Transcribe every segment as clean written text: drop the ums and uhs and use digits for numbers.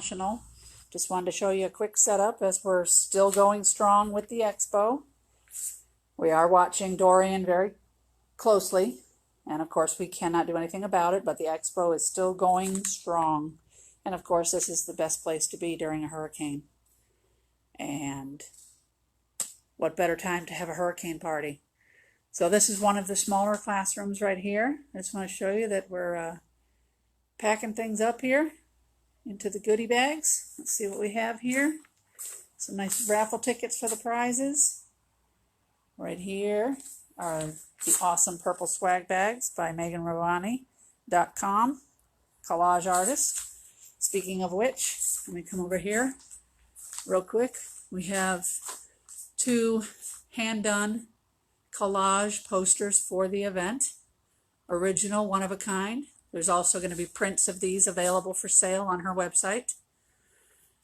International. Just wanted to show you a quick setup as we're still going strong with the expo. We are watching Dorian very closely, and of course we cannot do anything about it, but the expo is still going strong. And of course this is the best place to be during a hurricane. And what better time to have a hurricane party? So this is one of the smaller classrooms right here. I just want to show you that we're packing things up here into the goodie bags. Let's see what we have here. Some nice raffle tickets for the prizes. Right here are the awesome purple swag bags by MeganRavani.com, collage artist. Speaking of which, let me come over here real quick. We have 2 hand-done collage posters for the event. Original, one of a kind. There's also going to be prints of these available for sale on her website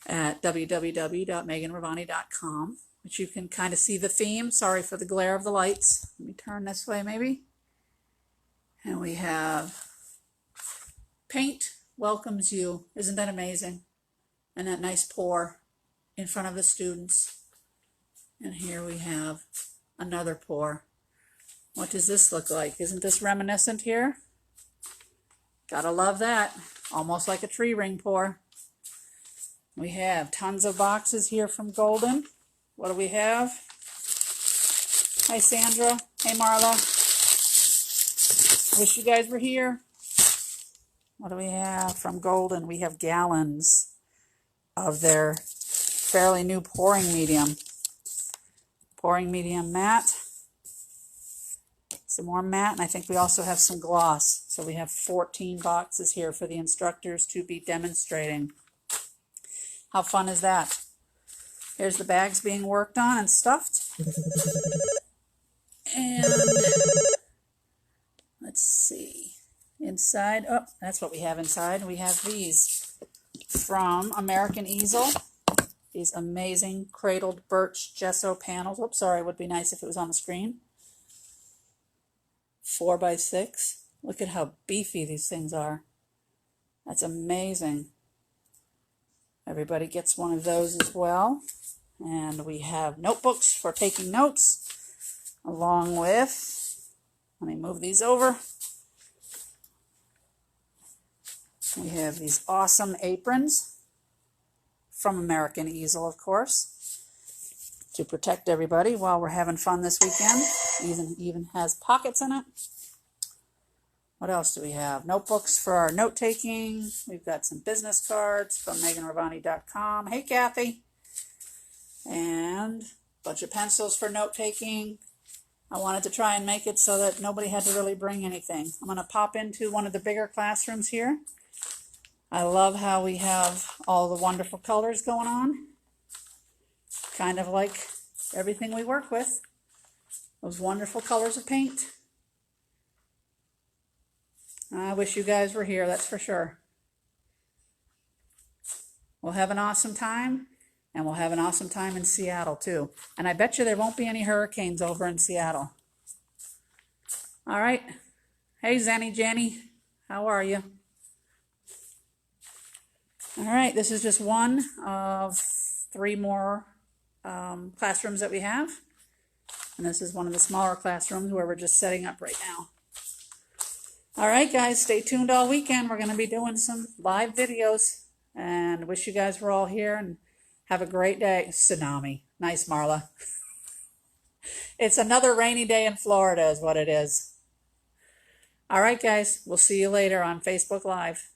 at www.meganravani.com, which you can kind of see the theme. Sorry for the glare of the lights. Let me turn this way maybe. And we have Paint Welcomes You. Isn't that amazing? And that nice pour in front of the students. And here we have another pour. What does this look like? Isn't this reminiscent here? Gotta love that. Almost like a tree ring pour. We have tons of boxes here from Golden. What do we have? Hi Sandra. Hey Marla. Wish you guys were here. What do we have from Golden? We have gallons of their fairly new pouring medium. Pouring medium matte. Some more matte, and I think we also have some gloss. So we have 14 boxes here for the instructors to be demonstrating. How fun is that? Here's the bags being worked on and stuffed. And let's see. Inside, oh, that's what we have inside. We have these from American Easel. These amazing cradled birch gesso panels. Oops, sorry, it would be nice if it was on the screen. 4x6. Look at how beefy these things are. That's amazing. Everybody gets one of those as well. And we have notebooks for taking notes, along with, let me move these over. We have these awesome aprons from American Easel, of course, to protect everybody while we're having fun this weekend. Even has pockets in it. What else do we have? Notebooks for our note-taking. We've got some business cards from MeganRavani.com. Hey, Kathy. And a bunch of pencils for note-taking. I wanted to try and make it so that nobody had to really bring anything. I'm going to pop into one of the bigger classrooms here. I love how we have all the wonderful colors going on. Kind of like everything we work with. Those wonderful colors of paint. I wish you guys were here, that's for sure. We'll have an awesome time, and we'll have an awesome time in Seattle too. And I bet you there won't be any hurricanes over in Seattle. All right. Hey, Zenny Jenny, how are you? All right, this is just one of 3 more classrooms that we have. And this is one of the smaller classrooms where we're just setting up right now. All right, guys, stay tuned all weekend. We're going to be doing some live videos. And wish you guys were all here and have a great day. Tsunami. Nice, Marla. It's another rainy day in Florida is what it is. All right, guys, we'll see you later on Facebook Live.